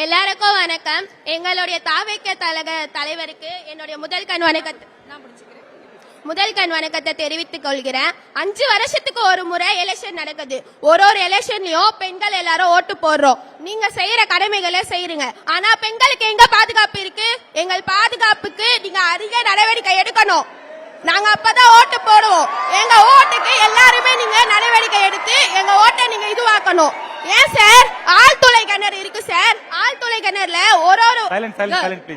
எல்லாருக்கும் வணக்கம். எங்களுடைய தாவேக்க தலைவருக்கு என்னுடைய முதல் கண் வணக்கத்தை தெரிவித்துக் கொள்கிறேன். 5 வருஷத்துக்கு ஒரு முறை எலெக்ஷன் நடக்குது. ஒரு எலெக்ஷன்லயும் பெண்கள் எல்லாரும் ஓட்டு போடுறோம். நீங்க செய்யற கடமைகளை செய்யுங்க. ஆனா பெண்களுக்கு எங்க பாதுகாப்பு இருக்கு? எங்கள் பாதுகாப்புக்கு நீங்க அதிக நடவடிக்கை எடுக்கணும். நாங்க அப்பதான் ஓட்டு போடுவோம். எங்க ஓட்டுக்கு எல்லாருமே நீங்க நடவடிக்கை எடுத்து எங்க ஓட்டை நீங்க இதுவாக்கணும். ஏன் சார் ஆழ்துளை கிணறு இருக்கு சார். ஆழ்துளை கிணறுல ஒரு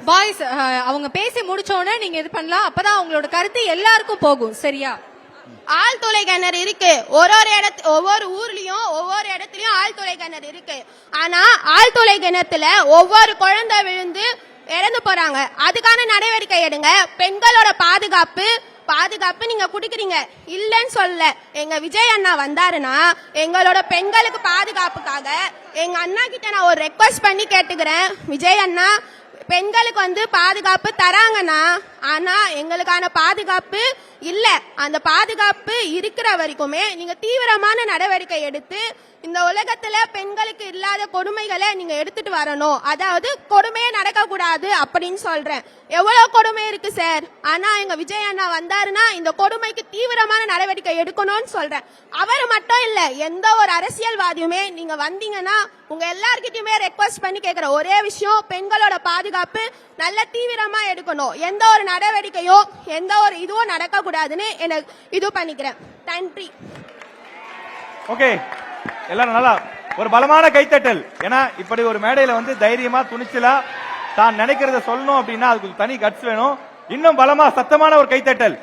பாய்ஸ் அவங்க பேசி முடிச்சோன்னு நீங்க இது பண்ணலாம். அப்பதான் அவங்களோட கருத்து எல்லாருக்கும் போகும். சரியா? ஆழ்துளை கிணறு இருக்கு. ஒவ்வொரு ஊர்லயும் ஒவ்வொரு இடத்துலயும் ஆழ்துளை கிணறு இருக்கு. ஆனா ஆழ்துளை கிணத்துல ஒவ்வொரு குழந்தை விழுந்து இறந்து போறாங்க. அதுக்கான நடவடிக்கை எடுங்க. பெண்களோட பாதுகாப்பு நீங்க குடுக்குறீங்க இல்லன்னு சொல்ல. எங்க விஜய் அண்ணா வந்தாருன்னா எங்களோட பெண்களுக்கு பாதுகாப்புக்காக எங்க அண்ணா கிட்ட நான் ஒரு ரெக்வஸ்ட் பண்ணி கேட்டுக்கிறேன். விஜய் அண்ணா பெண்களுக்கு பாதுகாப்பு தராங்கன்னா, ஆனா எங்களுக்கான பாதுகாப்பு இல்ல. அந்த பாதுகாப்பு இருக்கிற வரைக்குமே நீங்க தீவிரமான நடவடிக்கை எடுத்து இந்த உலகத்துல பெண்களுக்கு இல்லாத கொடுமைகளை நீங்க எடுத்துட்டு வரணும். அதாவது கொடுமையே நடக்க கூடாது அப்படின்னு சொல்றேன். எவ்வளவு கொடுமை இருக்கு சார். ஆனா எங்க விஜய் அண்ணா வந்தாருன்னா இந்த கொடுமைக்கு தீவிரமான நடவடிக்கை எடுக்கணும்னு சொல்றேன். அவர் மட்டும் இல்ல, எந்த ஒரு அரசியல்வாதியுமே நீங்க வந்தீங்கன்னா உங்க எல்லார்கிட்டயுமே ரெக்வஸ்ட் பண்ணி கேட்கிற ஒரே விஷயம், பெண்களோட பாதுகாப்பு நல்ல தீவிரமா எடுக்கணும். எந்த ஒரு நடவடிக்கையோ எந்த ஒரு இதுவும் நடக்க கூடாதுன்னு எனக்கு இது பண்ணிக்கிறேன். நன்றி. ஓகே, எல்லாரும் நல்லா ஒரு பலமான கைத்தட்டல். ஏன்னா இப்படி ஒரு மேடையில தைரியமா துணிச்சலா தான் நினைக்கிறத சொல்லணும் அப்படின்னா அதுக்கு தனி கட்ஸ் வேணும். இன்னும் பலமா சத்தமான ஒரு கைத்தட்டல்.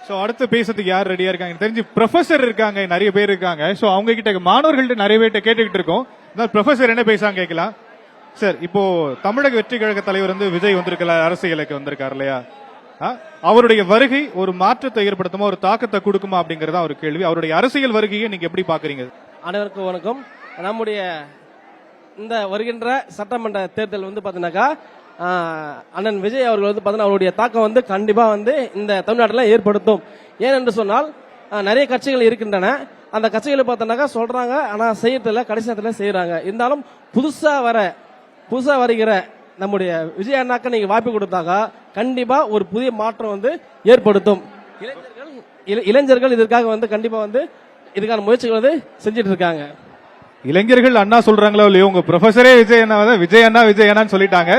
சோ அடுத்து பேசுறதுக்கு யார் ரெடியா இருக்காங்க? தெரிஞ்சு ப்ரொஃபசர் இருக்காங்க, நிறைய பேர் இருக்காங்க. சோ அவங்க கிட்ட மாணவர்கள்ட்ட நிறைய பேர்ட்ட கேட்டுக்கிட்டு இருக்கோம். ப்ரொஃபசர் என்ன பேசாங்க கேட்கலாம். சார், இப்போ தமிழக வெற்றி கழக தலைவர் விஜய் வந்திருக்கல, அரசியலுக்கு வந்திருக்காரு இல்லையா? அவருடைய வருகை ஒரு மாற்றத்தை ஏற்படுத்துமா, ஒரு தாக்கத்தை கொடுக்குமா அப்படிங்கறத ஒரு கேள்வி. அவருடைய அரசியல் வருகையை நீங்க எப்படி பாக்குறீங்க? அனைவருக்கும் வணக்கம். நம்முடைய இந்த வருகின்ற சட்டமன்ற தேர்தல் பாத்தீங்கன்னாக்கா அண்ணன் விஜய் அவர்கள் அவருடைய தாக்கம் கண்டிப்பா இந்த தமிழ்நாட்டில் ஏற்படுத்தும். ஏனென்று சொன்னால் நிறைய கட்சிகள் இருக்கின்றன. அந்த கட்சிகளை பார்த்தோம்னாக்கா சொல்றாங்க, ஆனா செய்யறதுல கடைசி நேரத்தில் செய்யறாங்க. இருந்தாலும் புதுசா வருகிற நம்முடைய விஜய் அண்ணாக்க நீங்க வாய்ப்பு கொடுத்தாக்கா கண்டிப்பா ஒரு புதிய மாற்றம் ஏற்படுத்தும். இளைஞர்கள் இதற்காக கண்டிப்பா இதுக்கான முயற்சிகள் செஞ்சிட்டு இருக்காங்க. இளைஞர்கள் அண்ணா சொல்றாங்களோ இல்லையோ, உங்க ப்ரொஃபசரே விஜய் அண்ணான்னு சொல்லிட்டாங்க.